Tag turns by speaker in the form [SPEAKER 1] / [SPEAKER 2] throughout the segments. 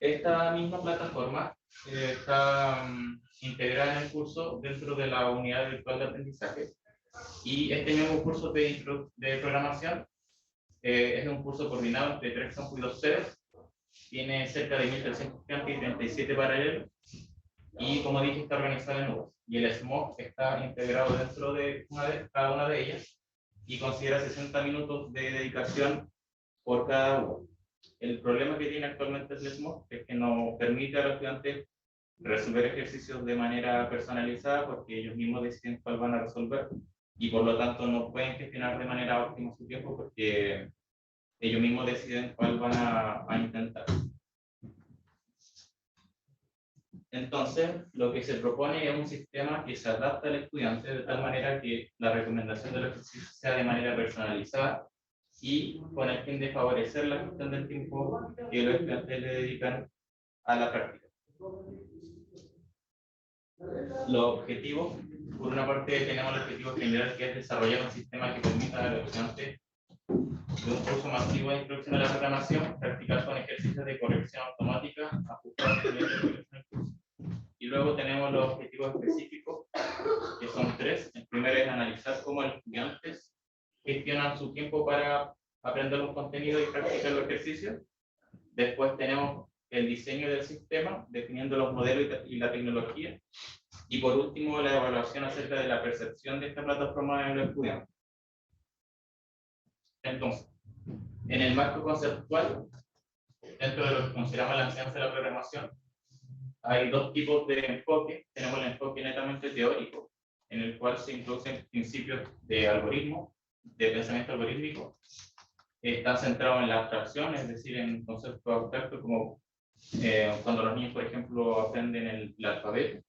[SPEAKER 1] Esta misma plataforma está integrada en el curso dentro de la unidad virtual de aprendizaje, y este mismo curso de programación es un curso coordinado entre 3 campus y 2 sedes. Tiene cerca de 1.300 estudiantes y 37 paralelos, y como dije, está organizado en nubes, y el SMOC está integrado dentro de cada una de ellas y considera 60 minutos de dedicación por cada uno. El problema que tiene actualmente el SMOC es que no permite a los estudiantes resolver ejercicios de manera personalizada, porque ellos mismos deciden cuál van a resolver, y por lo tanto no pueden gestionar de manera óptima su tiempo porque ellos mismos deciden cuál van a intentar. Entonces, lo que se propone es un sistema que se adapta al estudiante de tal manera que la recomendación de los ejercicios sea de manera personalizada y con el fin de favorecer la gestión del tiempo que los estudiantes le dedican a la práctica. Los objetivos: por una parte tenemos el objetivo general, que es desarrollar un sistema que permita a los estudiantes de un curso masivo de introducción a la programación practicar con ejercicios de corrección automática ajustados al nivel de corrección del curso. Y luego tenemos los objetivos específicos, que son 3. El primero es analizar cómo los estudiantes gestionan su tiempo para aprender los contenidos y practicar los ejercicios. Después tenemos el diseño del sistema, definiendo los modelos y la tecnología. Y por último, la evaluación acerca de la percepción de esta plataforma en los estudiantes. Entonces, en el marco conceptual, dentro de lo que consideramos la enseñanza de la programación, hay 2 tipos de enfoque. Tenemos el enfoque netamente teórico, en el cual se introducen principios de algoritmo, de pensamiento algorítmico. Está centrado en la abstracción, es decir, en conceptos abstractos como cuando los niños, por ejemplo, aprenden el alfabeto.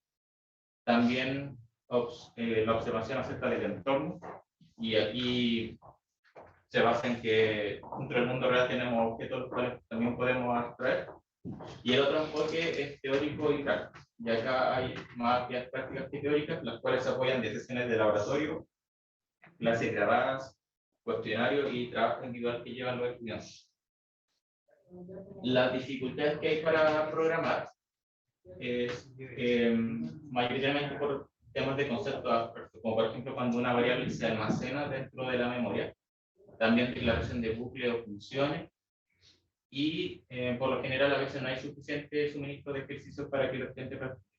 [SPEAKER 1] También la observación acerca del entorno, y aquí se basa en que dentro del mundo real tenemos objetos los cuales también podemos abstraer. Y el otro enfoque es teórico y práctico, y acá hay más actividades prácticas que teóricas, las cuales se apoyan de sesiones de laboratorio, clases grabadas, cuestionarios y trabajo individual que llevan los estudiantes. Las dificultades que hay para programar es mayoritariamente por temas de conceptos abstractos, como por ejemplo cuando una variable se almacena dentro de la memoria, también declaración de bucle o funciones, y por lo general a veces no hay suficiente suministro de ejercicios para que los estudiantes practiquen.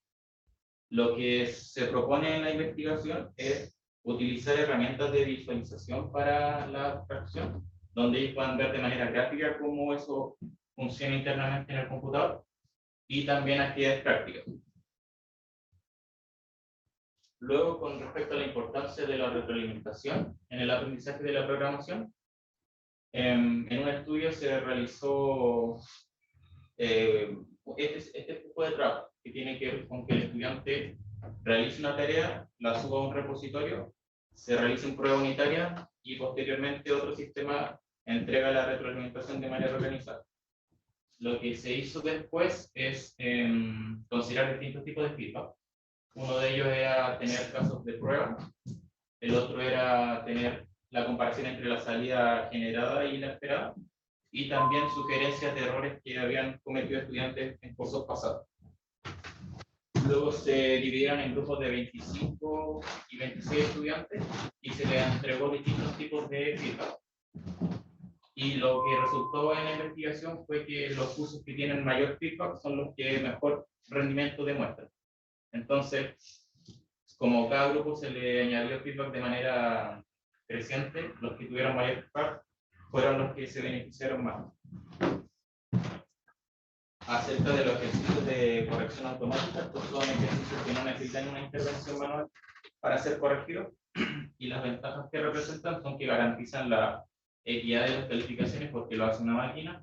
[SPEAKER 1] Lo que se propone en la investigación es utilizar herramientas de visualización para la abstracción, donde ellos puedan ver de manera gráfica cómo eso funciona internamente en el computador, y también actividades prácticas. Luego, con respecto a la importancia de la retroalimentación en el aprendizaje de la programación, en un estudio se realizó este tipo de trabajo, que tiene que ver con que el estudiante realice una tarea, la suba a un repositorio, se realice una prueba unitaria y posteriormente otro sistema entrega la retroalimentación de manera organizada. Lo que se hizo después es considerar distintos tipos de feedback. Uno de ellos era tener casos de prueba, el otro era tener la comparación entre la salida generada y la esperada, y también sugerencias de errores que habían cometido estudiantes en cursos pasados. Luego se dividieron en grupos de 25 y 26 estudiantes y se les entregó distintos tipos de feedback. Y lo que resultó en la investigación fue que los cursos que tienen mayor feedback son los que mejor rendimiento demuestran. Entonces, como cada grupo se le añadió feedback de manera creciente, los que tuvieron mayor feedback fueron los que se beneficiaron más. Acerca de los ejercicios de corrección automática, estos son ejercicios que no necesitan una intervención manual para ser corregidos, y las ventajas que representan son que garantizan la equidad de las calificaciones porque lo hace una máquina,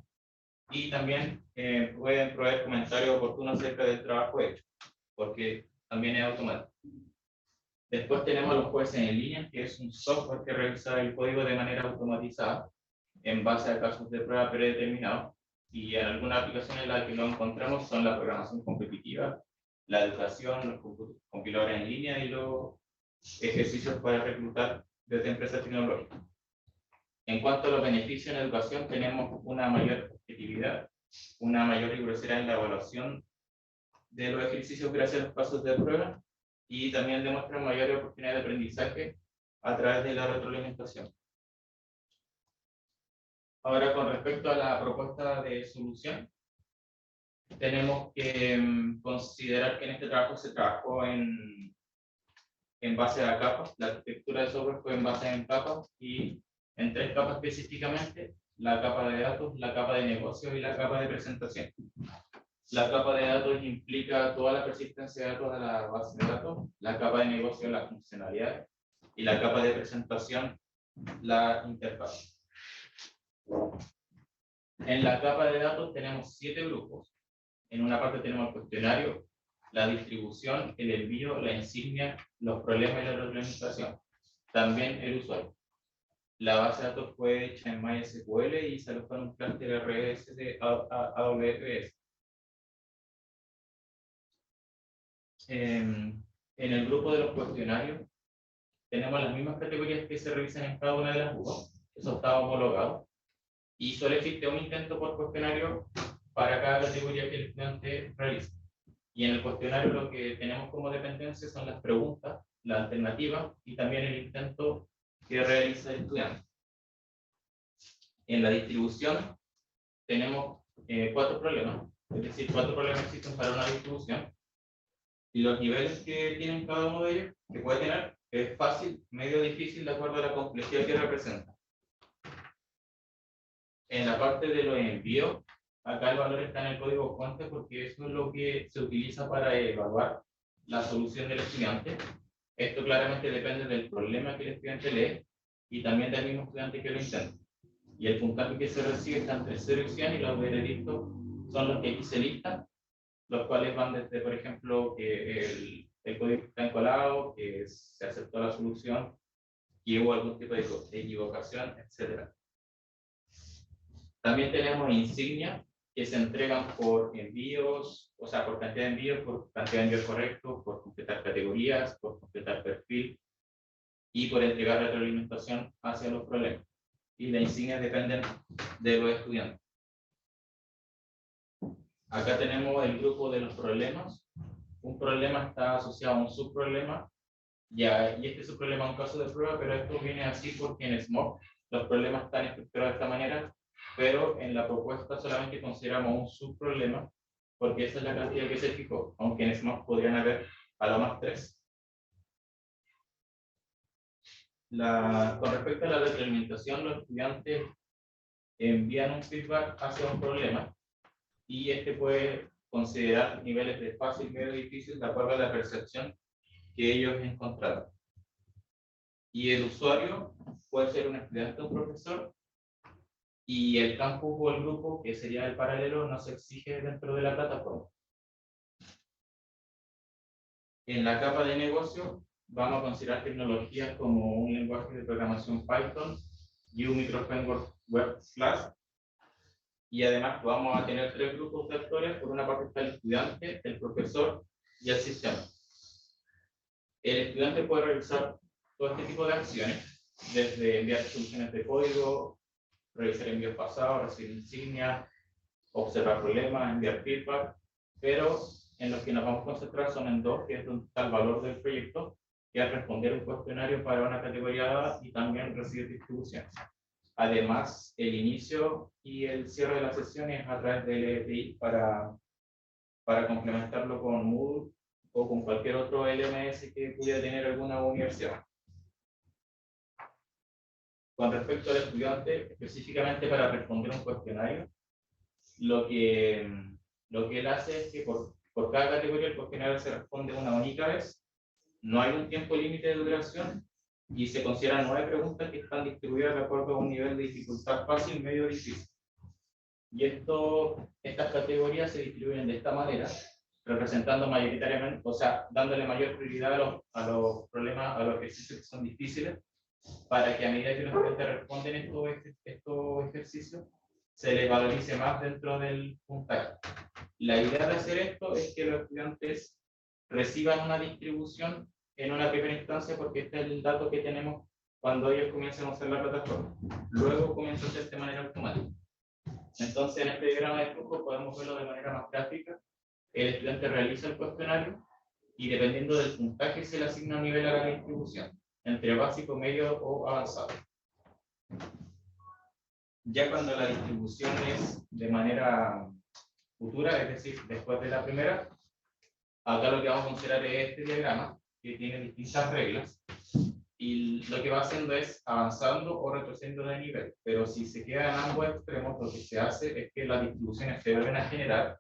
[SPEAKER 1] y también pueden proveer comentarios oportunos acerca del trabajo hecho, porque también es automático. Después tenemos los jueces en línea, que es un software que revisa el código de manera automatizada en base a casos de prueba predeterminados, y en algunas aplicaciones en las que lo encontramos son la programación competitiva, la educación, los compiladores en línea y los ejercicios para reclutar desde empresas tecnológicas. En cuanto a los beneficios en educación, tenemos una mayor objetividad, una mayor rigurosidad en la evaluación de los ejercicios gracias a los pasos de prueba y también demuestran mayor oportunidad de aprendizaje a través de la retroalimentación. Ahora, con respecto a la propuesta de solución, tenemos que considerar que en este trabajo se trabajó en base a capas. La arquitectura de software fue en base en capas y en 3 capas específicamente: la capa de datos, la capa de negocios y la capa de presentación. La capa de datos implica toda la persistencia de datos a la base de datos, la capa de negocio las funcionalidades y la capa de presentación la interfaz. En la capa de datos tenemos 7 grupos. En una parte tenemos el cuestionario, la distribución, el envío, la insignia, los problemas y la retroalimentación. También el usuario. La base de datos fue hecha en MySQL y se alojó en un clúster RS de AWS. En el grupo de los cuestionarios tenemos las mismas categorías que se revisan en cada una de las UBA. Eso está homologado. Y solo existe un intento por cuestionario para cada categoría que el estudiante realiza. Y en el cuestionario lo que tenemos como dependencia son las preguntas, la alternativa y también el intento que realiza el estudiante. En la distribución tenemos 4 problemas, es decir, 4 problemas existen para una distribución. Y los niveles que tienen cada uno de ellos, que puede tener, es fácil, medio, difícil, de acuerdo a la complejidad que representa. En la parte de los envíos, acá el valor está en el código fuente porque eso es lo que se utiliza para evaluar la solución del estudiante. Esto claramente depende del problema que el estudiante lee y también del mismo estudiante que lo intenta. Y el puntaje que se recibe está entre 0 y 100 y los veredictos son los que aquí se listan, los cuales van desde, por ejemplo, que el código está encolado, que se aceptó la solución, que hubo algún tipo de equivocación, etc. También tenemos insignias que se entregan por envíos, o sea, por cantidad de envíos, por cantidad de envíos correctos, por completar categorías, por completar perfil y por entregar retroalimentación hacia los problemas. Y las insignias dependen de los estudiantes. Acá tenemos el grupo de los problemas. Un problema está asociado a un subproblema, y este subproblema es un caso de prueba, pero esto viene así porque en SMOC los problemas están estructurados de esta manera, pero en la propuesta solamente consideramos un subproblema, porque esa es la cantidad que se fijó, aunque en SMOC podrían haber a lo más 3. Con respecto a la retroalimentación, los estudiantes envían un feedback hacia un problema, y este puede considerar niveles de fácil, medio, difícil, de acuerdo a la percepción que ellos encontraron. Y el usuario puede ser un estudiante o un profesor, y el campus o el grupo, que sería el paralelo, no se exige dentro de la plataforma. En la capa de negocio vamos a considerar tecnologías como un lenguaje de programación Python y un microframework web Flash. Y además vamos a tener 3 grupos de actores. Por una parte está el estudiante, el profesor y el sistema. El estudiante puede realizar todo este tipo de acciones, desde enviar soluciones de código, revisar envíos pasados, recibir insignias, observar problemas, enviar feedback, pero en los que nos vamos a concentrar son en 2, que es donde está el valor del proyecto, que es responder un cuestionario para una categoría dada y también recibir distribuciones. Además, el inicio y el cierre de las sesiones a través del EPI para complementarlo con Moodle o con cualquier otro LMS que pudiera tener alguna universidad. Con respecto al estudiante, específicamente para responder un cuestionario, lo que él hace es que por cada categoría el cuestionario se responde una única vez, no hay un tiempo límite de duración y se consideran 9 preguntas que están distribuidas de acuerdo a un nivel de dificultad fácil, medio, difícil. Y estas categorías se distribuyen de esta manera, representando mayoritariamente, o sea, dándole mayor prioridad a los problemas, a los ejercicios que son difíciles, para que a medida que los estudiantes responden estos ejercicios, se les valorice más dentro del puntaje. La idea de hacer esto es que los estudiantes reciban una distribución en una primera instancia, porque este es el dato que tenemos cuando ellos comienzan a usar la plataforma. Luego comienza a hacer de manera automática. Entonces, en este diagrama de flujo podemos verlo de manera más gráfica. El estudiante realiza el cuestionario y dependiendo del puntaje se le asigna un nivel a la distribución, entre básico, medio o avanzado. Ya cuando la distribución es de manera futura, es decir, después de la primera, acá lo que vamos a considerar es este diagrama, que tiene distintas reglas, y lo que va haciendo es avanzando o retrocediendo de nivel, pero si se queda en ambos extremos, lo que se hace es que las distribuciones se vuelven a generar,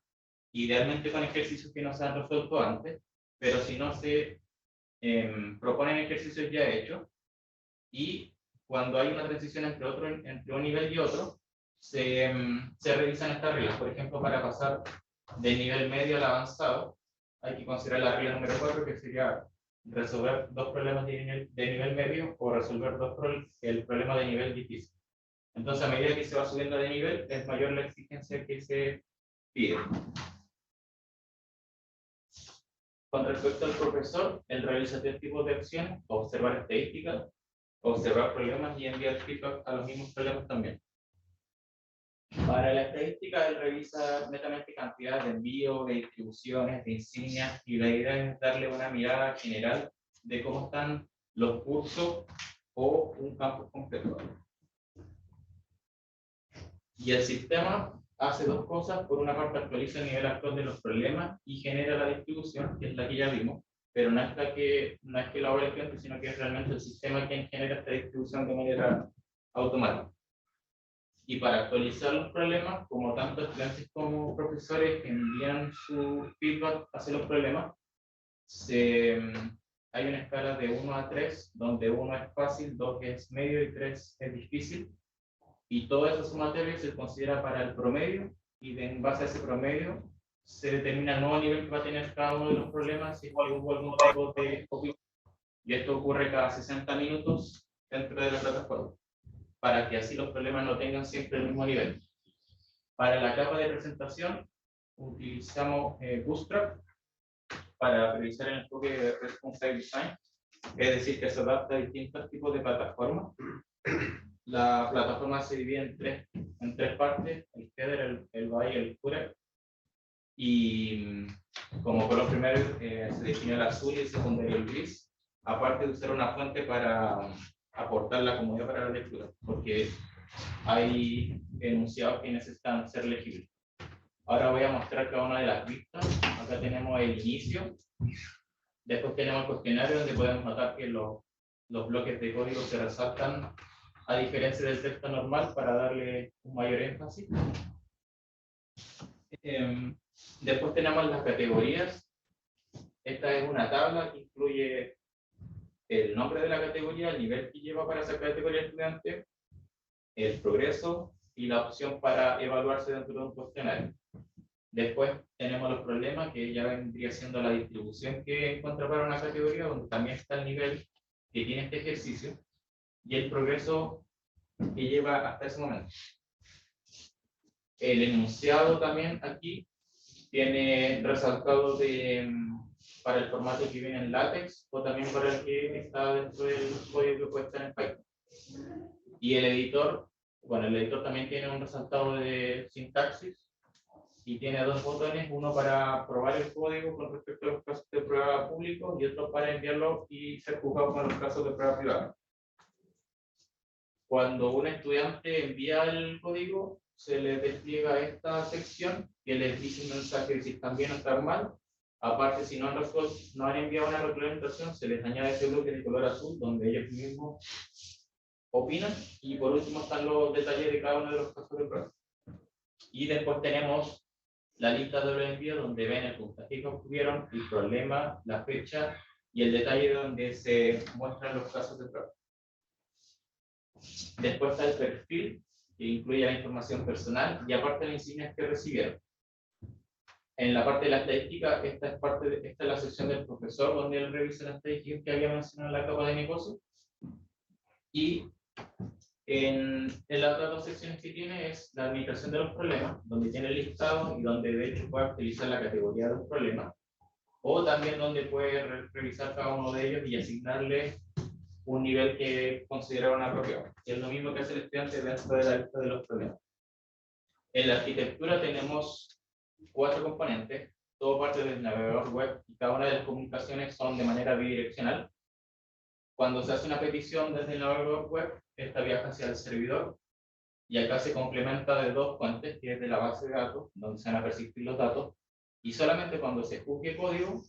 [SPEAKER 1] idealmente con ejercicios que no se han resuelto antes, pero si no se proponen ejercicios ya hechos, y cuando hay una transición entre un nivel y otro, se revisan estas reglas. Por ejemplo, para pasar del nivel medio al avanzado, hay que considerar la regla número 4, que sería resolver dos problemas de nivel medio o resolver el problema de nivel difícil. Entonces, a medida que se va subiendo de nivel, es mayor la exigencia que se pide. Con respecto al profesor, él realiza tres tipos de acciones: observar estadísticas, observar problemas y enviar feedback a los mismos problemas también. Para la estadística, él revisa netamente cantidades de envíos, de distribuciones, de insignias, y la idea es darle una mirada general de cómo están los cursos o un campo completo. Y el sistema hace dos cosas. Por una parte, actualiza el nivel actual de los problemas y genera la distribución, que es la que ya vimos, pero no es que lo haga el estudiante, sino que es realmente el sistema quien genera esta distribución de manera automática. Y para actualizar los problemas, como tanto estudiantes como profesores envían su feedback hacia los problemas, hay una escala de 1 a 3, donde 1 es fácil, 2 es medio y 3 es difícil. Y toda esa sumatoria se considera para el promedio, y en base a ese promedio se determina el nuevo nivel que va a tener cada uno de los problemas si hubo algún tipo de opinión. Y esto ocurre cada 60 minutos dentro de la plataforma, para que así los problemas no tengan siempre el mismo nivel. Para la capa de presentación utilizamos Bootstrap para realizar el enfoque de Responsive Design, es decir, que se adapta a distintos tipos de plataformas. La plataforma se divide en tres partes: el header, el body y el footer. Y como color primero se define el azul y el secundario el gris, aparte de usar una fuente para aportar la comodidad para la lectura, porque hay enunciados que necesitan ser legibles. Ahora voy a mostrar cada una de las vistas. Acá tenemos el inicio, después tenemos el cuestionario, donde podemos notar que los bloques de código se resaltan a diferencia del texto normal para darle un mayor énfasis. Después tenemos las categorías. Esta es una tabla que incluye el nombre de la categoría, el nivel que lleva para esa categoría el estudiante, el progreso y la opción para evaluarse dentro de un cuestionario. Después tenemos los problemas, que ya vendría siendo la distribución que encuentra para una categoría, donde también está el nivel que tiene este ejercicio, y el progreso que lleva hasta ese momento. El enunciado también aquí tiene resaltado para el formato que viene en LaTeX, o también para el que está dentro del código que puede estar en Python. Y el editor, bueno, el editor también tiene un resaltado de sintaxis y tiene dos botones: uno para probar el código con respecto a los casos de prueba públicos y otro para enviarlo y ser juzgado con los casos de prueba privada. Cuando un estudiante envía el código, se le despliega esta sección que les dice un mensaje de si están bien o están mal. Aparte, si no han enviado una retroalimentación, se les añade ese bloque de color azul donde ellos mismos opinan. Y por último están los detalles de cada uno de los casos de prueba. Y después tenemos la lista de los envíos, donde ven el puntaje que obtuvieron, el problema, la fecha y el detalle donde se muestran los casos de prueba. Después está el perfil, que incluye la información personal y aparte las insignias que recibieron. En la parte de la estadística, esta es la sección del profesor, donde él revisa las estadísticas que había mencionado en la capa de negocio. Y en las otras dos secciones que tiene es la administración de los problemas, donde tiene el listado y donde de hecho puede utilizar la categoría de los problemas, o también donde puede revisar cada uno de ellos y asignarle un nivel que consideraron apropiado. Y es lo mismo que hace el estudiante dentro de la lista de los problemas. En la arquitectura tenemos 4 componentes, todo parte del navegador web y cada una de las comunicaciones son de manera bidireccional. Cuando se hace una petición desde el navegador web, esta viaja hacia el servidor y acá se complementa de 2 fuentes, que es de la base de datos, donde se van a persistir los datos, y solamente cuando se juzgue código,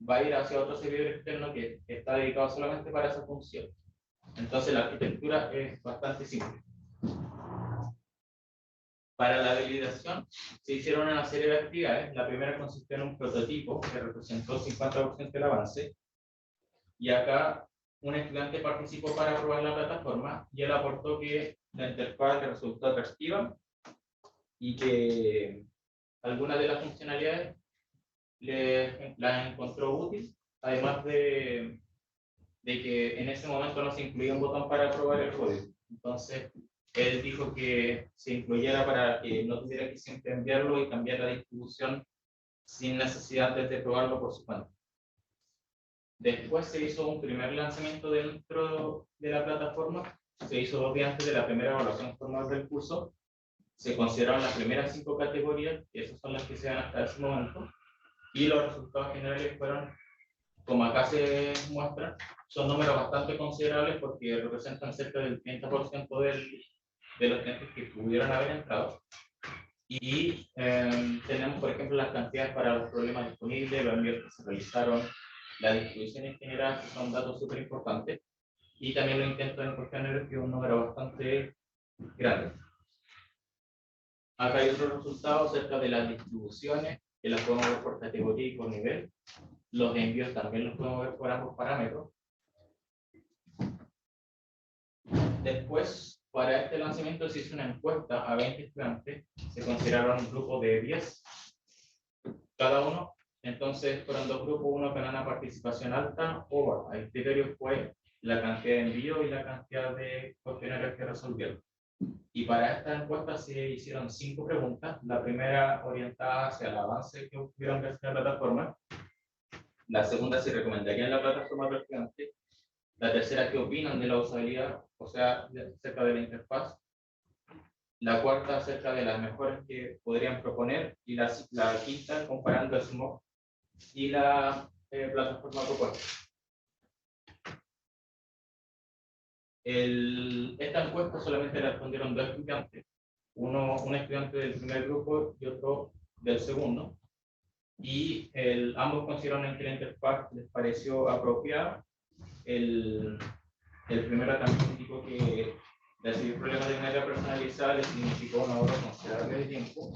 [SPEAKER 1] va a ir hacia otro servidor externo que está dedicado solamente para esa función. Entonces la arquitectura es bastante simple. Para la validación se hicieron una serie de actividades. La primera consistió en un prototipo que representó 50% del avance. Y acá un estudiante participó para probar la plataforma y él aportó que la interfaz le resultó atractiva y que algunas de las funcionalidades las encontró útil, además de que en ese momento no se incluía un botón para probar el código. Entonces, él dijo que se incluyera para que no tuviera que siempre enviarlo y cambiar la distribución sin necesidad de probarlo por su cuenta. Después se hizo un primer lanzamiento dentro de la plataforma, se hizo 2 días antes de la primera evaluación formal del curso. Se consideraron las primeras 5 categorías, que esas son las que se dan hasta ese momento, y los resultados generales fueron, como acá se muestra, son números bastante considerables porque representan cerca del 30% de los estudiantes que pudieron haber entrado. Y tenemos, por ejemplo, las cantidades para los problemas disponibles, los envíos que se realizaron, las distribuciones generadas, que son datos súper importantes, y también los intentos en cuestionarios, que es un número bastante grande. Acá hay otros resultados acerca de las distribuciones, que las podemos ver por categoría y por nivel. Los envíos también los podemos ver por ambos parámetros. Después, para este lanzamiento se hizo una encuesta a 20 estudiantes, se consideraron un grupo de 10 cada uno. Entonces fueron 2 grupos, uno con una participación alta o baja. El criterio fue la cantidad de envíos y la cantidad de cuestionarios que resolvieron. Y para esta encuesta se hicieron 5 preguntas. La primera orientada hacia el avance que obtuvieron gracias a la plataforma. La segunda, si recomendarían la plataforma al estudiante. La tercera, qué opinan de la usabilidad, o sea, acerca de la interfaz. La cuarta, acerca de las mejoras que podrían proponer. Y la quinta, comparando el SMOC y la plataforma propuesta. Esta encuesta solamente la respondieron 2 estudiantes, un estudiante del primer grupo y otro del segundo, y ambos consideraron que la interfaz les pareció apropiada. El primero también indicó que recibir problemas de manera personalizada le significó un ahorro considerable de tiempo,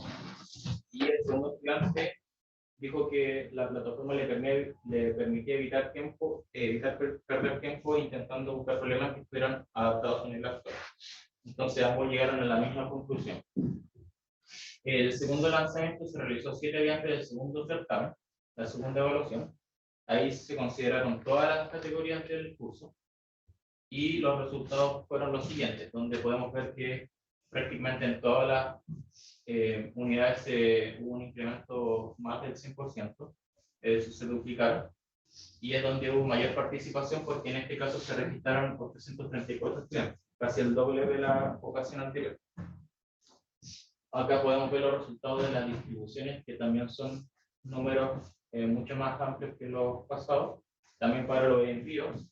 [SPEAKER 1] y el segundo estudiante dijo que la plataforma le permitía evitar perder tiempo intentando buscar problemas que estuvieran adaptados en el actual. Entonces ambos llegaron a la misma conclusión. El segundo lanzamiento se realizó 7 días antes del segundo certamen, la segunda evaluación. Ahí se consideraron todas las categorías del curso y los resultados fueron los siguientes, donde podemos ver que prácticamente en todas las unidades hubo un incremento más del 100%, se duplicaron, y es donde hubo mayor participación porque en este caso se registraron 834 estudiantes, casi el doble de la ocasión anterior. Acá podemos ver los resultados de las distribuciones, que también son números mucho más amplios que los pasados, también para los envíos.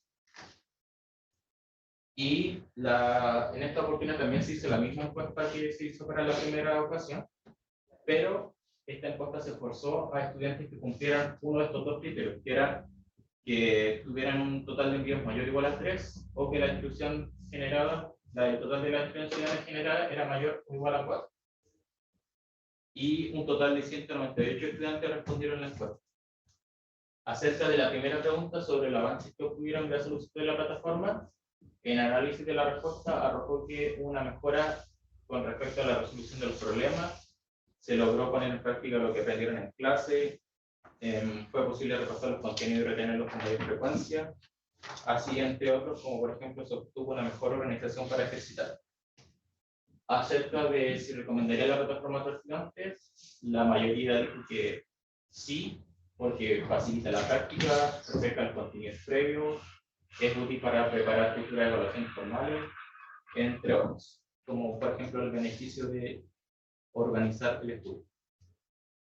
[SPEAKER 1] Y en esta oportunidad también se hizo la misma encuesta que se hizo para la primera ocasión, pero esta encuesta se esforzó a estudiantes que cumplieran uno de estos 2 criterios, que era que tuvieran un total de envíos mayor o igual a 3, o que la distribución generada, el total de las distribuciones generadas era mayor o igual a 4. Y un total de 198 estudiantes respondieron la encuesta. Acerca de la primera pregunta sobre el avance que obtuvieron gracias al uso de la plataforma, en análisis de la respuesta arrojó que una mejora con respecto a la resolución de los problemas, se logró poner en práctica lo que aprendieron en clase, fue posible repasar los contenidos y retenerlos con mayor frecuencia, así entre otros, como por ejemplo se obtuvo una mejor organización para ejercitar. Acerca de si recomendaría la plataforma a los estudiantes, la mayoría dijo que sí, porque facilita la práctica, refresca el contenido previo, es útil para preparar futuras evaluaciones formales, entre otros, como por ejemplo el beneficio de organizar el estudio.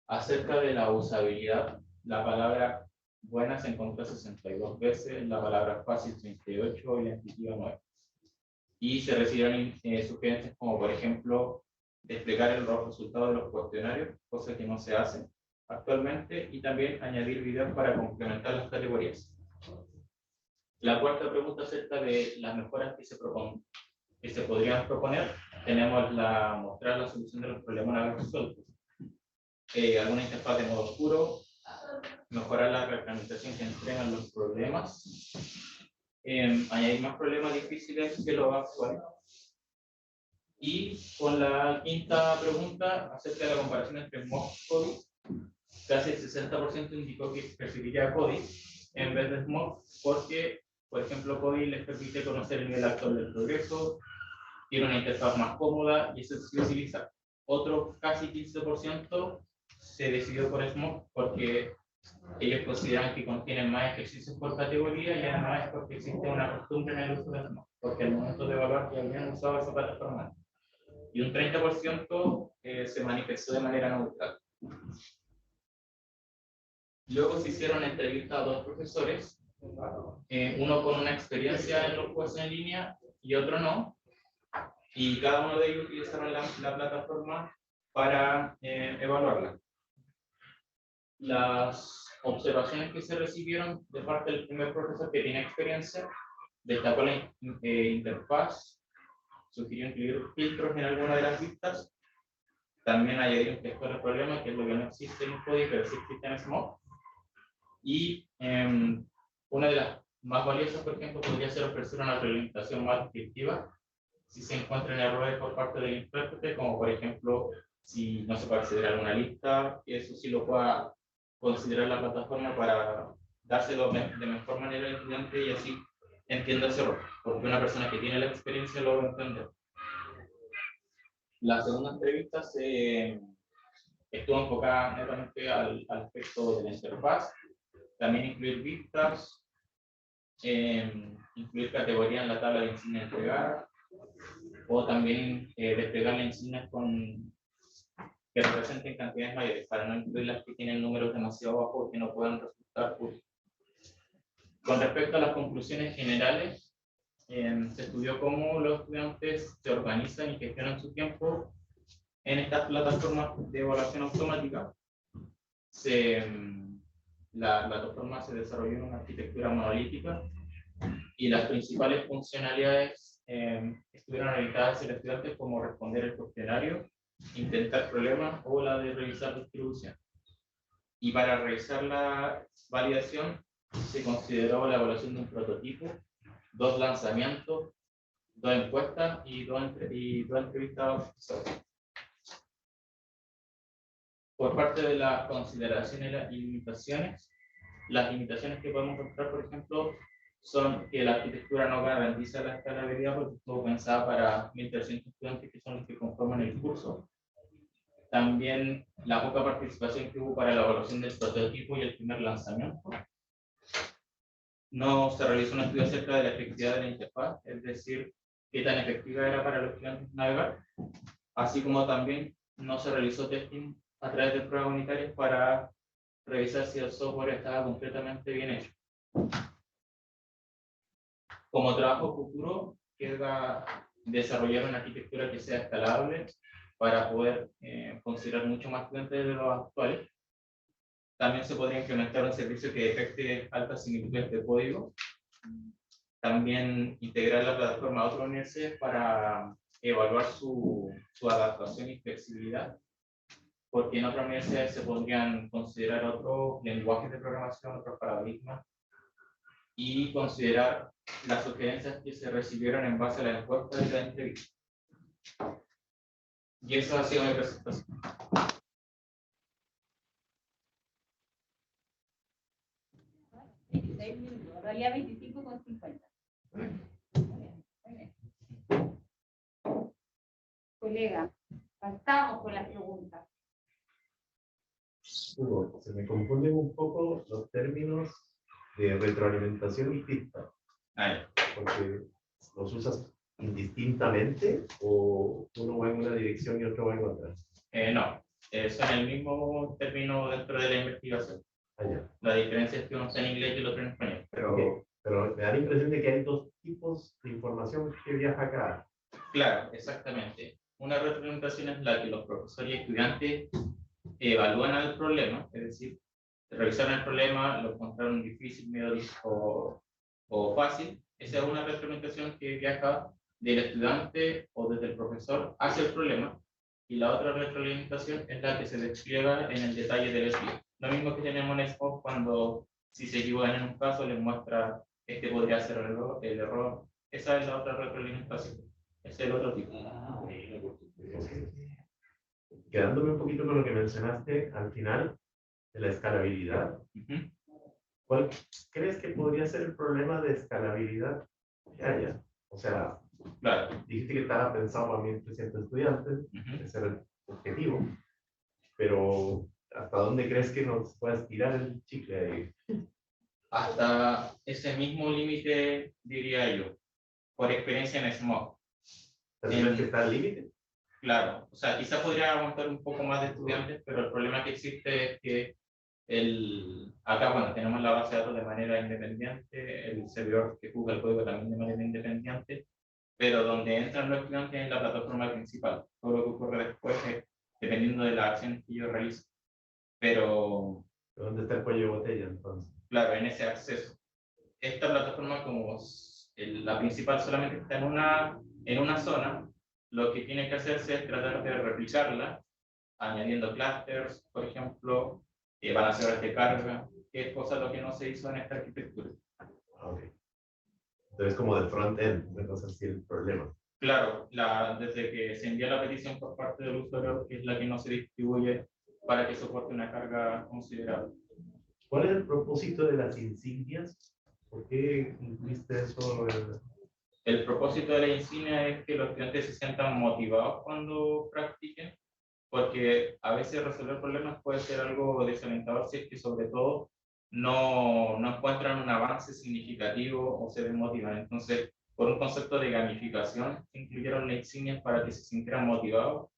[SPEAKER 1] Acerca de la usabilidad, la palabra buena se encontró 62 veces, la palabra fácil 38 y la intuitiva 9. Y se recibieron sugerencias como, por ejemplo, desplegar los resultados de los cuestionarios, cosa que no se hace actualmente, y también añadir videos para complementar las categorías. La cuarta pregunta acerca de las mejoras que se podrían proponer, tenemos mostrar la solución de los problemas una vez resueltos. Alguna interfaz de modo oscuro, mejorar la reglamentación que entregan los problemas, añadir más problemas difíciles que los actuales. Y con la quinta pregunta acerca de la comparación entre Smog y Cody, casi el 60% indicó que preferiría Cody en vez de Smog porque, por ejemplo, Cody les permite conocer el nivel actual del progreso, tiene una interfaz más cómoda y es accesibilizar. Otro casi 15% se decidió por Smog porque ellos consideran que contienen más ejercicios por categoría y además es porque existe una costumbre en el uso de Smog, porque al momento de evaluar ya habían usado esa plataforma. Y un 30% se manifestó de manera neutral. Luego se hicieron entrevistas a dos profesores, uno con una experiencia en los cursos en línea y otro no, y cada uno de ellos utilizaron la plataforma para evaluarla. Las observaciones que se recibieron de parte del primer profesor que tiene experiencia, destacó la interfaz, sugirió incluir filtros en alguna de las vistas, también añadir un gestor de problemas, que es lo que no existe en Cody, pero sí existe en Smog. Y una de las más valiosas, por ejemplo, podría ser ofrecer una representación más descriptiva si se encuentran errores por parte del intérprete, como por ejemplo, si no se puede acceder a alguna lista, eso sí lo pueda considerar la plataforma para dárselo de mejor manera al estudiante y así entienda ese error, porque una persona que tiene la experiencia lo va a entender. La segunda entrevista estuvo enfocada netamente al aspecto de la interfaz, también incluir vistas, incluir categorías en la tabla de insignia entregada, o también desplegar las insignias que representen cantidades mayores, para no incluir las que tienen números demasiado bajos que no puedan resultar útiles. Con respecto a las conclusiones generales, se estudió cómo los estudiantes se organizan y gestionan su tiempo en estas plataformas de evaluación automática. La plataforma se desarrolló en una arquitectura monolítica y las principales funcionalidades estuvieron orientadas hacia los estudiantes, como responder el cuestionario, intentar problemas o la de revisar distribución. Y para realizar la validación se consideró la evaluación de un prototipo, 2 lanzamientos, 2 encuestas y 2 entrevistas a profesores. Por parte de las consideraciones y limitaciones, las limitaciones que podemos encontrar, por ejemplo, son que la arquitectura no garantiza la escalabilidad porque estuvo pensada para 1.300 estudiantes que son los que conforman el curso. También la poca participación que hubo para la evaluación del prototipo y el primer lanzamiento. No se realizó un estudio acerca de la efectividad de la interfaz, es decir, qué tan efectiva era para los estudiantes navegar, así como también no se realizó testing a través de pruebas unitarias para revisar si el software estaba completamente bien hecho. Como trabajo futuro, queda desarrollar una arquitectura que sea escalable para poder considerar mucho más estudiantes de los actuales. También se podría implementar un servicio que detecte altas similitudes de código. También integrar la plataforma a otras universidades para evaluar su adaptación y flexibilidad, porque en otras universidades se podrían considerar otros lenguajes de programación, otros paradigmas, y considerar las sugerencias que se recibieron en base a la encuesta de la entrevista. Y eso ha sido mi presentación.
[SPEAKER 2] Todavía 25,50. Colega, pasamos con las preguntas.
[SPEAKER 3] Hugo, se me confunden un poco los términos de retroalimentación y feedback. Porque los usas indistintamente o uno va en una dirección y otro va en otra.
[SPEAKER 1] No, son el mismo término dentro de la investigación.
[SPEAKER 3] Allá.
[SPEAKER 1] La diferencia es que uno está en inglés y el otro en español.
[SPEAKER 3] Pero me da la impresión de que hay dos tipos de información que viaja acá.
[SPEAKER 1] Claro, exactamente. Una retroalimentación es la que los profesores y estudiantes evalúan el problema, es decir, revisaron el problema, lo encontraron difícil, medio o fácil. Esa es una retroalimentación que viaja del estudiante o desde el profesor hacia el problema. Y la otra retroalimentación es la que se despliega en el detalle del estudio. Lo mismo que tenemos en SPOC cuando si se equivocan en un caso les muestra este podría ser el error. Esa es la otra retroalimentación. Ese es el otro tipo.
[SPEAKER 3] Quedándome un poquito con lo que mencionaste al final de la escalabilidad. ¿Cuál crees que podría ser el problema de escalabilidad que haya? O sea,
[SPEAKER 1] claro,
[SPEAKER 3] dijiste que estaba pensado para 1.300 estudiantes, ese era el objetivo, pero ¿hasta dónde crees que nos pueda estirar el chicle ahí?
[SPEAKER 1] Hasta ese mismo límite, diría yo, por experiencia en SMOC.
[SPEAKER 3] ¿Crees que está al límite?
[SPEAKER 1] Claro, o sea, quizás podría aguantar un poco más de estudiantes, pero el problema que existe es que acá, bueno, tenemos la base de datos de manera independiente, el servidor que juzga el código también de manera independiente, pero donde entran los estudiantes en la plataforma principal. Todo lo que ocurre después es dependiendo de las acciones que yo realizo. Pero
[SPEAKER 3] ¿Dónde está el cuello de botella entonces?
[SPEAKER 1] claro, en ese acceso. Esta plataforma, como la principal solamente está en una zona, lo que tiene que hacerse es tratar de replicarla, añadiendo clusters, por ejemplo, van a hacer de carga, que es cosa lo que no se hizo en esta arquitectura.
[SPEAKER 3] Okay. Entonces, como del front-end, entonces sí el problema.
[SPEAKER 1] Claro, desde que se envía la petición por parte del usuario, que es la que no se distribuye para que soporte una carga considerable.
[SPEAKER 3] ¿Cuál es el propósito de las insignias? ¿Por qué incluiste eso?
[SPEAKER 1] El propósito de la insignia es que los estudiantes se sientan motivados cuando practiquen, porque a veces resolver problemas puede ser algo desalentador si es que sobre todo no encuentran un avance significativo o se desmotivan. Entonces, por un concepto de gamificación, incluyeron la insignia para que se sintieran motivados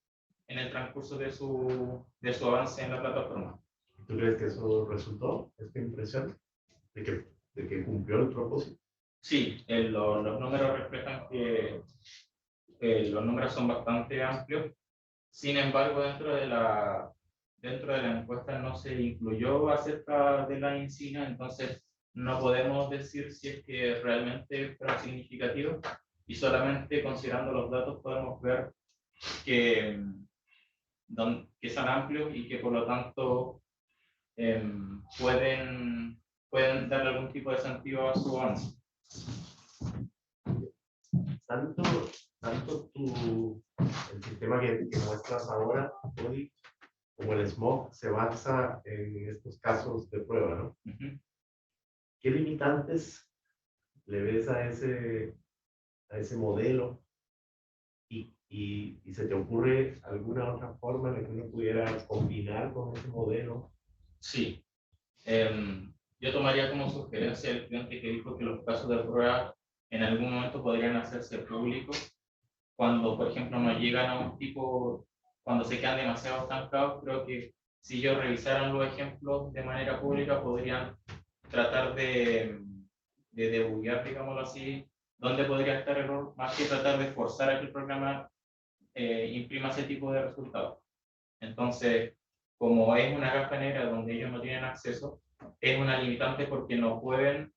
[SPEAKER 1] en el transcurso de su avance en la plataforma.
[SPEAKER 3] ¿Tú crees que eso resultó, esta impresión, de que cumplió el propósito?
[SPEAKER 1] Sí, los números reflejan que los números son bastante amplios. Sin embargo, dentro de la encuesta no se incluyó acerca de la insignia, entonces no podemos decir si es que realmente fue significativo y solamente considerando los datos podemos ver que, que son amplios y que por lo tanto pueden darle algún tipo de sentido a su avance.
[SPEAKER 3] Tanto el sistema que muestras ahora, Cody, como el SMOC, se basa en estos casos de prueba, ¿no? ¿Qué limitantes le ves a ese modelo? Y se te ocurre alguna otra forma en la que uno pudiera combinar con ese modelo?
[SPEAKER 1] Sí. Yo tomaría como sugerencia el cliente que dijo que los casos de prueba en algún momento podrían hacerse públicos cuando, por ejemplo, no llegan a un tipo, cuando se quedan demasiado estancados. Creo que si ellos revisaran los ejemplos de manera pública podrían tratar de debuguear, digámoslo así, dónde podría estar el error, más que tratar de forzar a que el programa imprima ese tipo de resultados. Entonces, como es una caja negra donde ellos no tienen acceso, es una limitante porque no pueden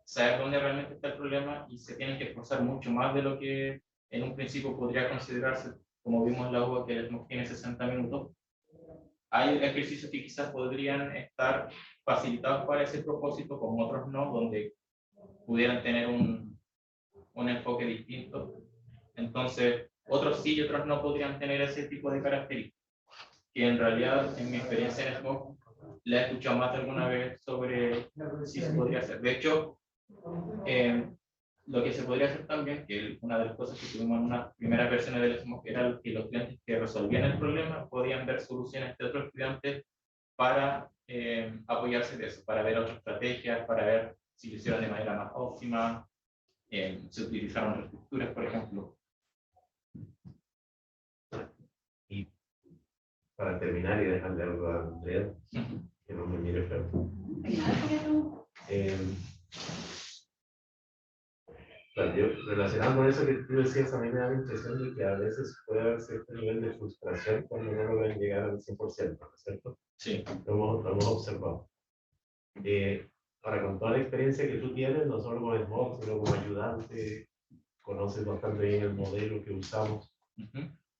[SPEAKER 1] saber dónde realmente está el problema y se tienen que esforzar mucho más de lo que en un principio podría considerarse, como vimos en la UA que tiene 60 minutos. Hay ejercicios que quizás podrían estar facilitados para ese propósito, como otros no, donde pudieran tener un enfoque distinto. Entonces, otros sí y otros no podrían tener ese tipo de características, que en realidad, en mi experiencia en SMOC, la he escuchado más de alguna vez sobre si se podría hacer. De hecho, lo que se podría hacer también, que una de las cosas que tuvimos en una primera versión del SMOC era que los estudiantes que resolvían el problema podían ver soluciones de otros estudiantes para apoyarse de eso, para ver otras estrategias, para ver si lo hicieron de manera más óptima, se utilizaron reestructuras, por ejemplo.
[SPEAKER 3] Y para terminar y dejarle algo a Andrea, que no me mire feo. Relacionado con eso que tú decías, a mí me da la impresión de que a veces puede haber cierto nivel de frustración cuando no logran llegar al 100%, ¿no es cierto?
[SPEAKER 1] Sí.
[SPEAKER 3] Lo hemos observado. Ahora, con toda la experiencia que tú tienes, no solo como SMOC, sino como ayudante, conoces bastante bien el modelo que usamos.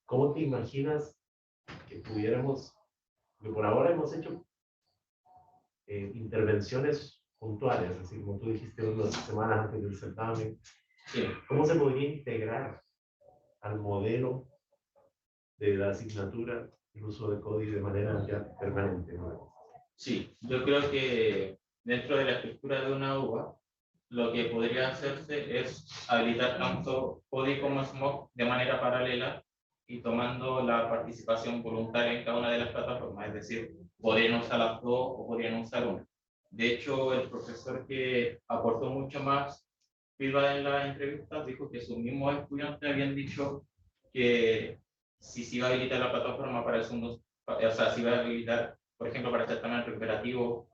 [SPEAKER 3] ¿Cómo te imaginas que pudiéramos, que por ahora hemos hecho intervenciones puntuales, así como tú dijiste unas semanas antes del certamen?
[SPEAKER 1] Sí.
[SPEAKER 3] ¿Cómo se podría integrar al modelo de la asignatura el uso de código de manera ya permanente, ¿no?
[SPEAKER 1] Sí, yo creo que dentro de la estructura de una UBA, lo que podría hacerse es habilitar tanto CODI como SMOC de manera paralela y tomando la participación voluntaria en cada una de las plataformas, es decir, podrían usar las dos o podrían usar una. De hecho, el profesor que aportó mucho más feedback en la entrevista dijo que sus mismos estudiantes habían dicho que si se iba a habilitar la plataforma para el segundo, o sea, si iba a habilitar, por ejemplo, para el certamen recuperativo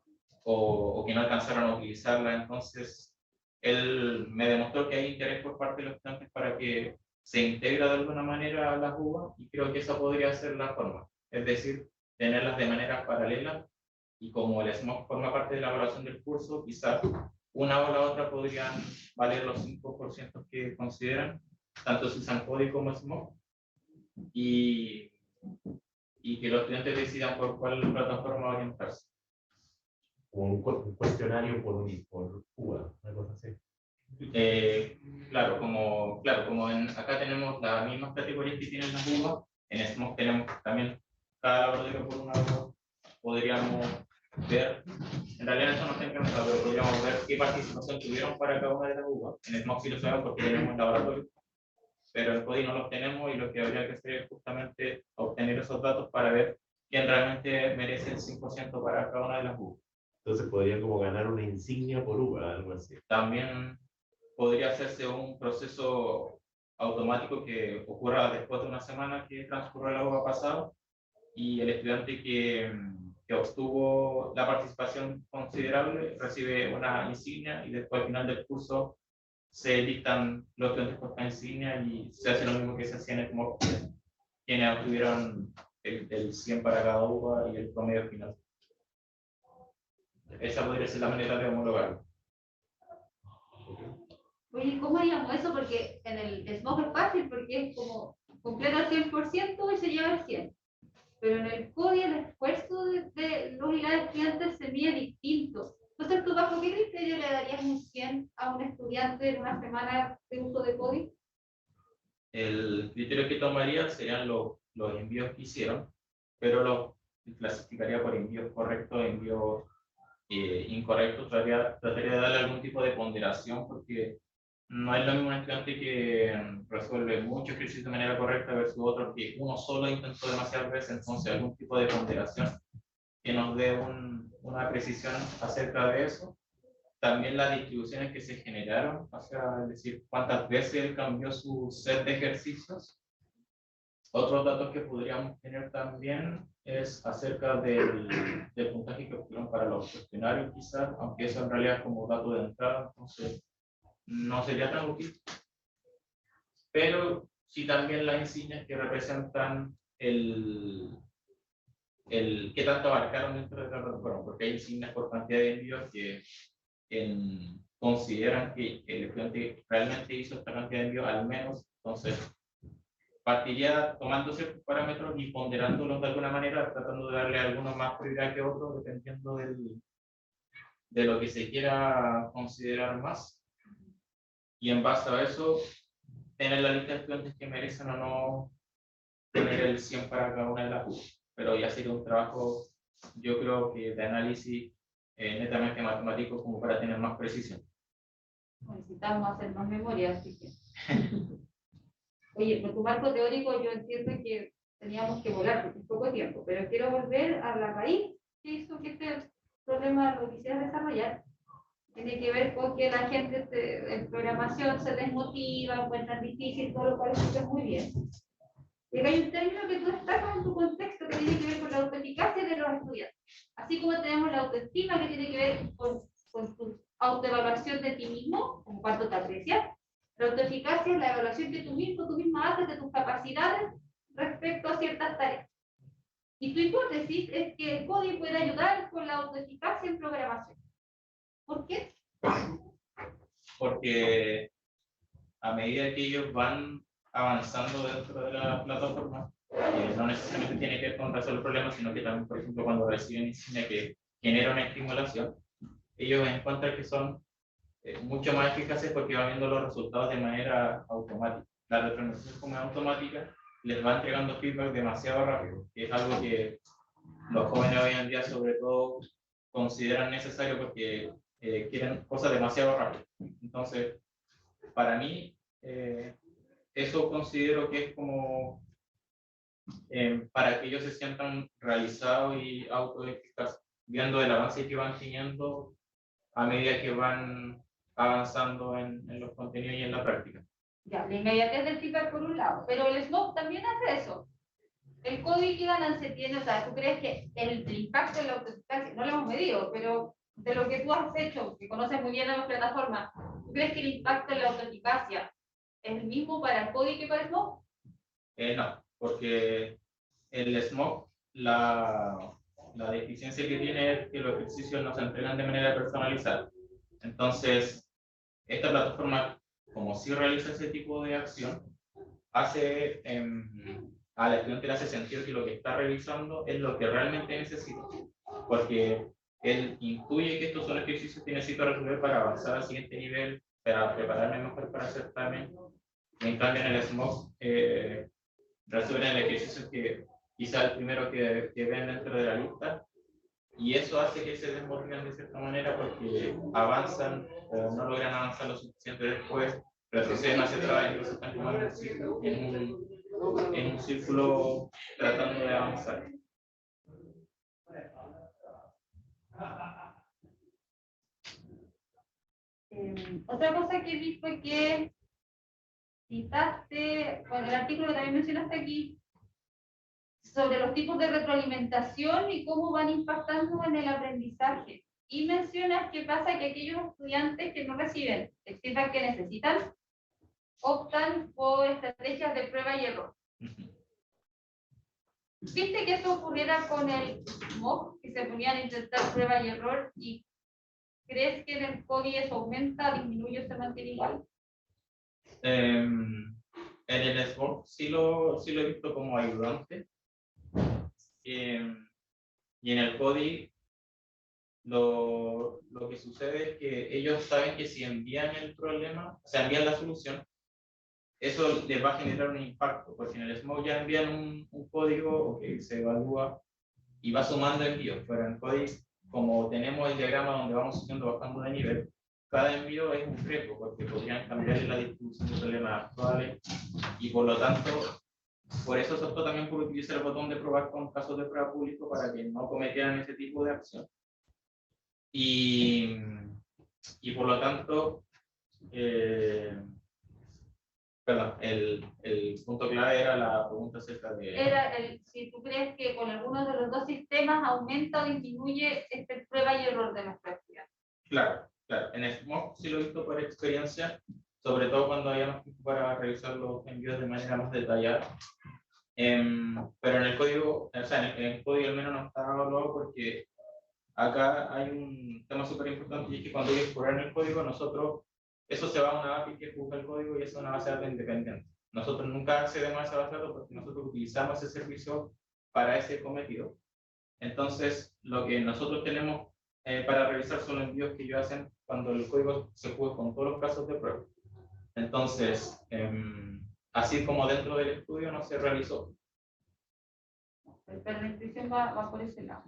[SPEAKER 1] o que no alcanzaron a utilizarla, entonces él me demostró que hay interés por parte de los estudiantes para que se integra de alguna manera a la UBA y creo que esa podría ser la forma, es decir, tenerlas de manera paralela y como el SMOC forma parte de la evaluación del curso, quizás una o la otra podrían valer los 5% que consideran, tanto si usan CODI como SMOC, y que los estudiantes decidan por cuál plataforma orientarse.
[SPEAKER 3] O un cuestionario por UBA, una cosa así.
[SPEAKER 1] Claro, como acá tenemos las mismas categorías que tienen las UBA, en SMOC tenemos también cada laboratorio por una UBA, podríamos ver, en realidad eso no está implementado, pero podríamos ver qué participación tuvieron para cada una de las UBA. En SMOC sí lo sabemos porque tenemos laboratorio, pero en CODI no los tenemos y lo que habría que hacer es justamente obtener esos datos para ver quién realmente merece el 100% para cada una de las UBA.
[SPEAKER 3] Entonces podría como ganar una insignia por UBA, algo así.
[SPEAKER 1] También podría hacerse un proceso automático que ocurra después de una semana que transcurrió la UBA pasado y el estudiante que obtuvo la participación considerable recibe una insignia y después al final del curso se dictan los estudiantes por esta insignia y se hace lo mismo que se hacía en el SMOC, quienes obtuvieron el 100 para cada UBA y el promedio final. Esa podría ser la manera de homologar.
[SPEAKER 2] Oye, ¿cómo haríamos eso? Porque en el SMOC es fácil, porque es como completa al 100% y se lleva al 100%. Pero en el CODI el esfuerzo de los y las estudiantes se mide distinto. Entonces, ¿tú bajo qué criterio le darías un 100 a un estudiante en una semana de uso de CODI?
[SPEAKER 1] El criterio que tomaría serían los envíos que hicieron, pero los clasificaría por envíos correctos, envíos incorrectos. Trataría de darle algún tipo de ponderación porque no es lo mismo un estudiante que resuelve muchos ejercicios de manera correcta versus otro que uno solo intentó demasiadas veces, entonces algún tipo de ponderación que nos dé una precisión acerca de eso. También las distribuciones que se generaron, o sea, es decir, cuántas veces él cambió su set de ejercicios. Otros datos que podríamos tener también es acerca del puntaje que obtuvieron para los cuestionarios, quizás, aunque eso en realidad es como dato de entrada, entonces no sería tan útil. Pero sí también las insignias que representan el qué tanto abarcaron dentro de la plataforma, porque hay insignias por cantidad de envíos que consideran que el estudiante realmente hizo esta cantidad de envíos al menos, entonces partiría tomando ciertos parámetros y ponderándolos de alguna manera, tratando de darle algunos más prioridad que otros, dependiendo de lo que se quiera considerar más. Y en base a eso, tener la lista de estudiantes que merecen o no tener el 100 para cada una de las UBA. Pero ya sería un trabajo, yo creo que de análisis netamente matemático como para tener más precisión.
[SPEAKER 2] Necesitamos hacer más memoria, así que... Oye, por tu marco teórico yo entiendo que teníamos que volar porque es poco tiempo, pero quiero volver a la raíz que hizo que este problema lo quisieras desarrollar. Tiene que ver con que la gente en programación se desmotiva, encuentran difícil, todo lo cual es muy bien. Y acá hay un término que tú destacas en tu contexto que tiene que ver con la autoeficacia de los estudiantes. Así como tenemos la autoestima que tiene que ver con tu autoevaluación de ti mismo, como cuánto te aprecias. La autoeficacia es la evaluación que tú misma haces de tus capacidades respecto a ciertas tareas. Y tu hipótesis es que el código puede ayudar con la autoeficacia en programación. ¿Por qué?
[SPEAKER 1] Porque a medida que ellos van avanzando dentro de la plataforma, no necesariamente tiene que ver con resolver problemas, sino que también, por ejemplo, cuando reciben insignia que genera una estimulación, ellos encuentran que son mucho más eficaces porque van viendo los resultados de manera automática. La retroalimentación como es automática, les va entregando feedback demasiado rápido, que es algo que los jóvenes hoy en día sobre todo consideran necesario porque quieren cosas demasiado rápido. Entonces, para mí, eso considero que es como para que ellos se sientan realizados y autoeficaces, viendo el avance que van teniendo a medida que van avanzando en los contenidos y en la práctica.
[SPEAKER 2] Ya, la inmediatez del feedback por un lado, pero el SMOC también hace eso. El código que ganancia tiene, o sea, ¿tú crees que el impacto en la autoeficacia, no lo hemos medido, pero de lo que tú has hecho, que conoces muy bien las plataformas, ¿tú crees que el impacto en la autoeficacia es el mismo para el código que para el SMOC?
[SPEAKER 1] No, porque el SMOC, la deficiencia que tiene es que los ejercicios no se entregan de manera personalizada. Entonces, esta plataforma, como sí realiza ese tipo de acción, hace a la estudiante le hace sentido que lo que está revisando es lo que realmente necesita, porque él intuye que estos son ejercicios que necesito resolver para avanzar al siguiente nivel, para prepararme mejor para hacer examen. En cambio, en el SMOC, resuelven el ejercicio que quizá el primero que ven dentro de la lista, y eso hace que se desmotiven de cierta manera porque avanzan o no logran avanzar lo suficiente después, retroceden hacia atrás y entonces están como en un círculo tratando de avanzar.
[SPEAKER 2] Otra cosa que vi fue que citaste, bueno, el artículo que también mencionaste aquí, sobre los tipos de retroalimentación y cómo van impactando en el aprendizaje. Y mencionas que pasa que aquellos estudiantes que no reciben el feedback que necesitan, optan por estrategias de prueba y error. ¿Viste que eso ocurriera con el MOOC, que se ponían a intentar prueba y error, y crees que en el CODI eso aumenta, disminuye o se mantiene igual?
[SPEAKER 1] En el SMOC sí lo he visto como ayudante, y en el CODI lo que sucede es que ellos saben que si envían el problema, o sea, envían la solución, eso les va a generar un impacto, porque en el SMOC ya envían un código que se evalúa y va sumando envíos, pero en CODI, como tenemos el diagrama donde vamos subiendo, bajando de nivel, cada envío es un reto, porque podrían cambiar la distribución de problemas actuales, y por lo tanto, por eso se optó también por utilizar el botón de probar con casos de prueba público para que no cometieran ese tipo de acción. Y por lo tanto, perdón, el punto clave era la pregunta acerca de...
[SPEAKER 2] Era si tú crees que con alguno de los dos sistemas aumenta o disminuye este prueba y error de nuestra actividad.
[SPEAKER 1] Claro, claro. En SMOC sí lo he visto por experiencia, sobre todo cuando habíamos tiempo para revisar los envíos de manera más detallada. Pero en el código, o sea, en el código al menos no está evaluado porque acá hay un tema súper importante, y es que cuando ellos exploran el código, nosotros, eso se va a una API que juzga el código y es una base de datos independiente. Nosotros nunca accedemos a esa base de datos porque nosotros utilizamos ese servicio para ese cometido. Entonces, lo que nosotros tenemos para revisar son los envíos que ellos hacen cuando el código se juega con todos los casos de prueba. Entonces, así como dentro del estudio no se realizó.
[SPEAKER 2] Pero la intuición va por ese lado.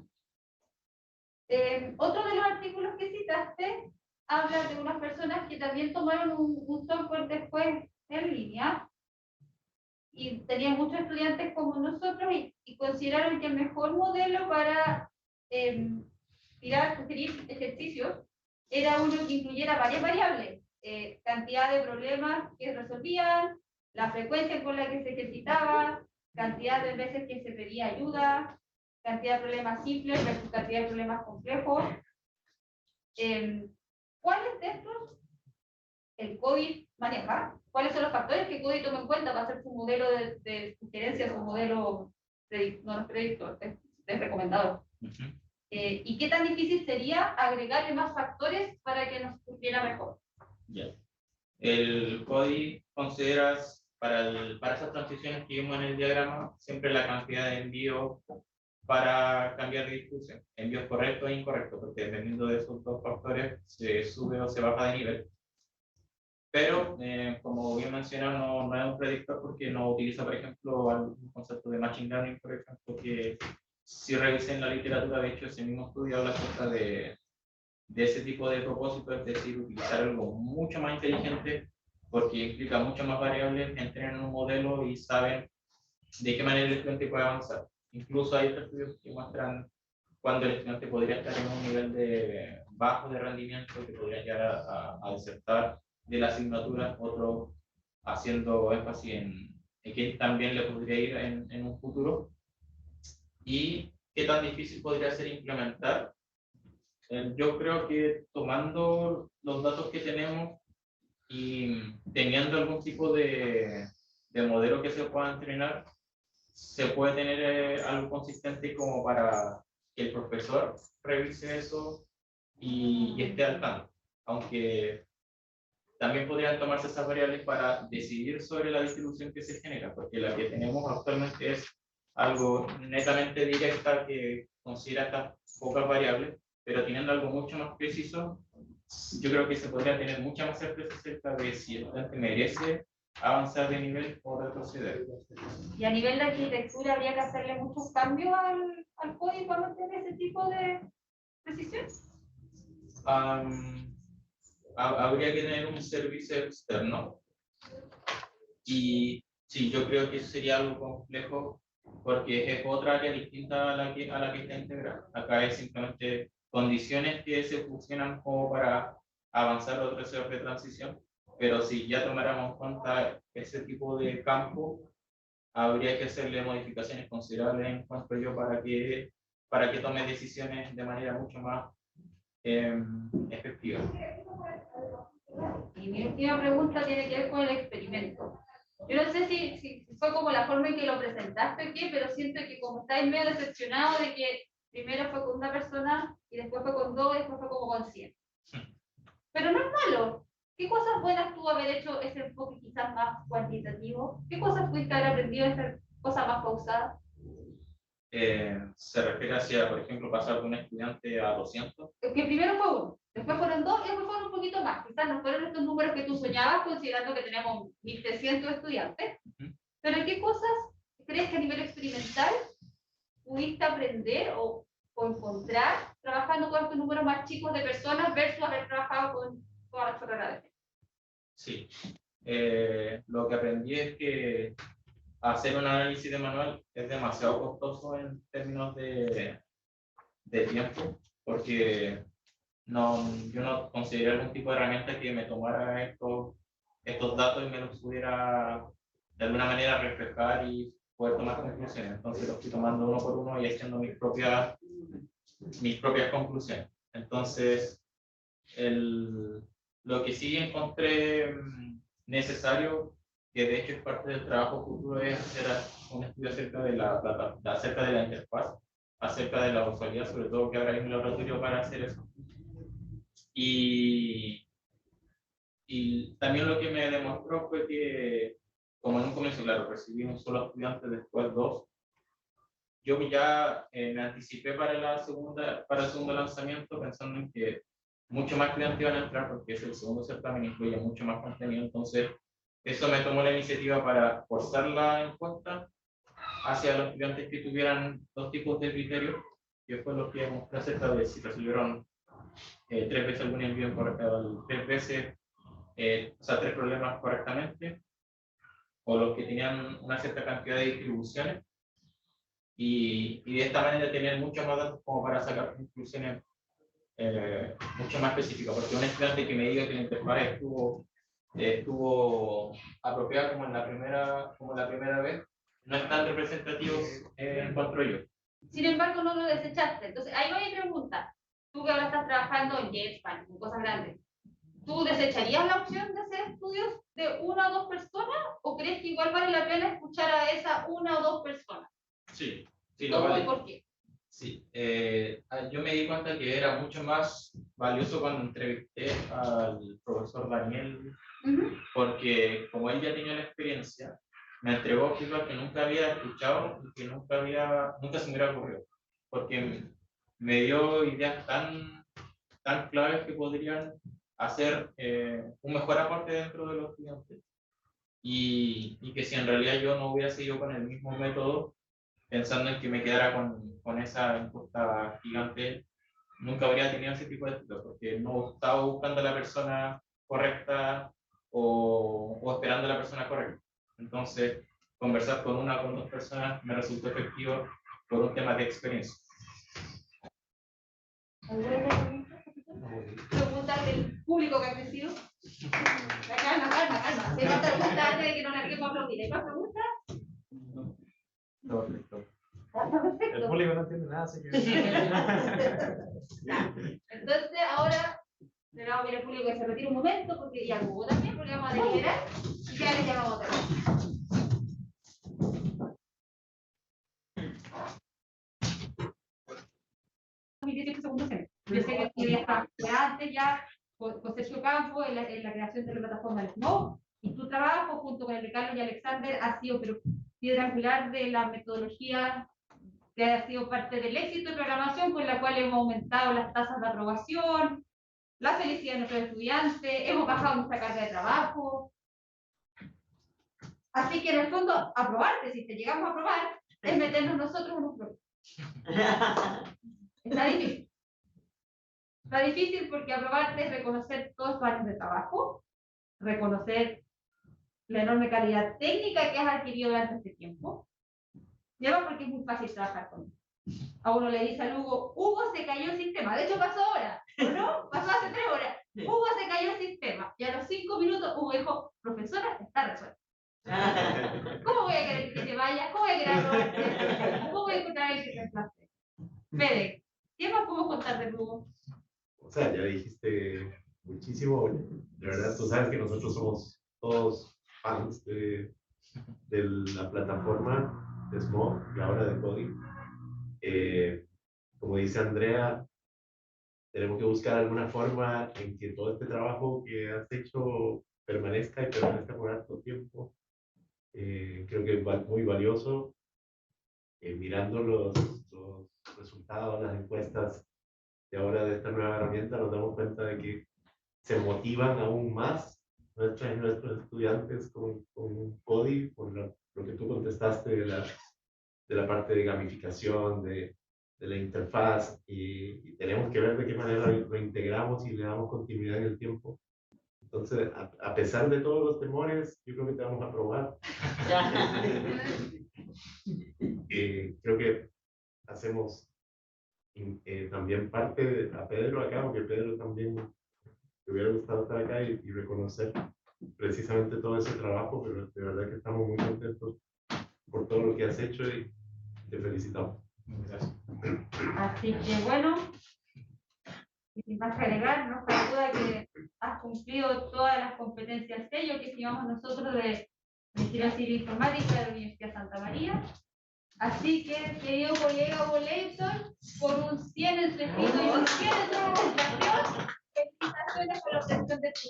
[SPEAKER 2] Otro de los artículos que citaste habla de unas personas que también tomaron un software después en línea y tenían muchos estudiantes como nosotros y consideraron que el mejor modelo para sugerir ejercicios era uno que incluyera varias variables, cantidad de problemas que resolvían, la frecuencia con la que se ejercitaba, cantidad de veces que se pedía ayuda, cantidad de problemas simples versus cantidad de problemas complejos. ¿Cuáles de estos el COVID maneja? ¿Cuáles son los factores que COVID toma en cuenta para hacer su modelo de sugerencia, su modelo no es predictor, es recomendador? ¿Y qué tan difícil sería agregarle más factores para que nos funcionara mejor?
[SPEAKER 1] Yeah. El CODI consideras para esas transiciones que vimos en el diagrama siempre la cantidad de envíos para cambiar de distribución, envíos correctos e incorrectos, porque dependiendo de esos dos factores se sube o se baja de nivel. Pero, como bien mencionado, no es un predictor porque no utiliza, por ejemplo, algún concepto de machine learning, por ejemplo, que si revisen la literatura, de hecho, ese mismo estudio habla acerca de ese tipo de propósito, es decir, utilizar algo mucho más inteligente porque implica muchas más variables, entrenan un modelo y saben de qué manera el estudiante puede avanzar. Incluso hay otros estudios que muestran cuando el estudiante podría estar en un nivel bajo de rendimiento, que podría llegar a desertar de la asignatura, otro haciendo énfasis en que también le podría ir en un futuro, y qué tan difícil podría ser implementar. Yo creo que tomando los datos que tenemos y teniendo algún tipo de modelo que se pueda entrenar, se puede tener algo consistente como para que el profesor revise eso y esté al tanto. Aunque también podrían tomarse esas variables para decidir sobre la distribución que se genera, porque la que tenemos actualmente es algo netamente directa que considera estas pocas variables, pero teniendo algo mucho más preciso, yo creo que se podría tener mucha más certeza acerca de si el estudiante merece avanzar de nivel o retroceder.
[SPEAKER 2] Y a nivel de arquitectura, ¿habría que hacerle muchos cambios al código para mantener ese tipo de precisión?
[SPEAKER 1] Habría que tener un servicio externo, y sí, yo creo que eso sería algo complejo porque es otra área distinta a la que está integrada. Acá es simplemente condiciones que se funcionan como para avanzar los procesos de transición, pero si ya tomáramos en cuenta ese tipo de campo, habría que hacerle modificaciones considerables en cuanto yo para que tome decisiones de manera mucho más efectiva.
[SPEAKER 2] Y mi última pregunta tiene que ver con el experimento. Yo no sé si fue como la forma en que lo presentaste o qué, pero siento que como estáis medio decepcionado de que primero fue con una persona y después fue con dos y después fue como con 100. Pero no es malo. ¿Qué cosas buenas tuvo haber hecho ese enfoque quizás más cuantitativo? ¿Qué cosas pudiste haber aprendido de hacer cosas más pausadas?
[SPEAKER 1] Se refiere hacia, por ejemplo, pasar de un estudiante a 200.
[SPEAKER 2] Que primero fue uno, después fueron dos y después fueron un poquito más. Quizás no fueron estos números que tú soñabas, considerando que tenemos 1.300 estudiantes. Pero ¿qué cosas crees que a nivel experimental pudiste aprender o encontrar trabajando con estos números más chicos de personas versus haber trabajado con todas las carreras?
[SPEAKER 1] Sí. Lo que aprendí es que hacer un análisis de manual es demasiado costoso en términos de tiempo, porque yo no consideré algún tipo de herramienta que me tomara estos datos y me los pudiera de alguna manera reflejar y poder tomar conclusiones. Entonces los estoy tomando uno por uno y haciendo mis propias conclusiones. Entonces, lo que sí encontré necesario, que de hecho es parte del trabajo futuro, es hacer un estudio acerca de la interfaz, acerca de la usualidad, sobre todo que ahora hay un laboratorio para hacer eso. Y también lo que me demostró fue que, como en un comienzo, claro, recibí un solo estudiante, después dos, yo ya me anticipé para el segundo lanzamiento pensando en que mucho más estudiantes iban a entrar porque el segundo certamen incluye mucho más contenido. Entonces eso me tomó la iniciativa para forzar la encuesta hacia los estudiantes que tuvieran dos tipos de criterios, que fue lo que mostré acerca de si resolvieron 3 veces algún envío incorrecto, 3 veces, o sea, 3 problemas correctamente, o los que tenían una cierta cantidad de distribuciones, y de esta manera tener muchos más datos como para sacar conclusiones mucho más específicas, porque un estudiante que me diga que la interfaz estuvo apropiada como la primera vez, no es tan representativo, encuentro yo.
[SPEAKER 2] Sin embargo, no lo desechaste. Entonces, ahí va mi pregunta. Tú que ahora estás trabajando en JetSpan, en cosas grandes, ¿tú desecharías la opción de hacer estudios de 1 o 2 personas? ¿O crees que igual vale la pena escuchar a esa 1 o 2 personas?
[SPEAKER 1] Sí, sí, lo
[SPEAKER 2] ¿Cómo
[SPEAKER 1] vale.
[SPEAKER 2] y por qué?
[SPEAKER 1] Sí, yo me di cuenta que era mucho más valioso cuando entrevisté al profesor Daniel, porque como él ya tenía la experiencia, me entregó feedback que nunca había escuchado y que nunca se me hubiera ocurrido, porque me dio ideas tan claves que podrían hacer un mejor aporte dentro de los estudiantes, y que si en realidad yo no hubiera seguido con el mismo método, pensando en que me quedara con esa encuesta gigante, nunca habría tenido ese tipo de estudios, porque no estaba buscando a la persona correcta o esperando a la persona correcta. Entonces, conversar con 1 o con 2 personas me resultó efectivo por un tema de experiencia.
[SPEAKER 2] Preguntas del público que ha crecido. Calma. Se va a preguntar antes de que nos larguemos a aplaudir. ¿Hay más preguntas?
[SPEAKER 1] Perfecto.
[SPEAKER 4] El público no entiende nada, así que...
[SPEAKER 2] Entonces, ahora le vamos a pedir al público que se retire un momento, porque ya hubo también, porque vamos a deliberar y ya les llamamos otra vez. Yo sé que tú ya estabas antes ya con Sergio Campo en la creación de la plataforma del SMOG, y tu trabajo junto con el de Carlos y Alexander ha sido piedra angular de la metodología que ha sido parte del éxito de programación, con la cual hemos aumentado las tasas de aprobación, la felicidad de nuestros estudiantes, hemos bajado nuestra carga de trabajo. Así que en el fondo, aprobarte, si te llegamos a aprobar, es meternos nosotros en un problema. Está difícil. Está difícil porque aprobarte es reconocer todos tus años de trabajo, reconocer la enorme calidad técnica que has adquirido durante este tiempo, y además porque es muy fácil trabajar conmigo. A uno le dice al Hugo se cayó el sistema. De hecho pasó ahora, ¿o no? Pasó hace 3 horas. Hugo se cayó el sistema. Y a los 5 minutos Hugo dijo, profesora, está resuelto. ¿Cómo voy a querer que se vaya? ¿Cómo voy a querer aprobarte? ¿Cómo voy a encontrar el que reemplace? Fede, ¿qué más podemos contar de Hugo?
[SPEAKER 3] O sea, ya dijiste muchísimo. De verdad, tú sabes que nosotros somos todos fans de la plataforma de SMOG y ahora de Coding. Como dice Andrea, tenemos que buscar alguna forma en que todo este trabajo que has hecho permanezca y permanezca por harto tiempo. Creo que es muy valioso. Mirando los resultados, las encuestas de ahora de esta nueva herramienta, nos damos cuenta de que se motivan aún más nuestros estudiantes con Codi, por lo que tú contestaste de la parte de gamificación, de la interfaz, y tenemos que ver de qué manera lo integramos y le damos continuidad en el tiempo. Entonces, a pesar de todos los temores, yo creo que te vamos a probar. Creo que hacemos también parte a Pedro acá, porque Pedro también me hubiera gustado estar acá y reconocer precisamente todo ese trabajo, pero de verdad que estamos muy contentos por todo lo que has hecho y te felicitamos.
[SPEAKER 1] Gracias.
[SPEAKER 2] Así que bueno, y sin más que agregar, no cabe duda que has cumplido todas las competencias sello que llevamos nosotros de Ingeniería Civil Informática de la Universidad Santa María. Así que, querido colega Boleton, por un 100 en su escrito y un 100 en su presentación, felicitaciones por la obtención de tu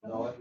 [SPEAKER 3] No,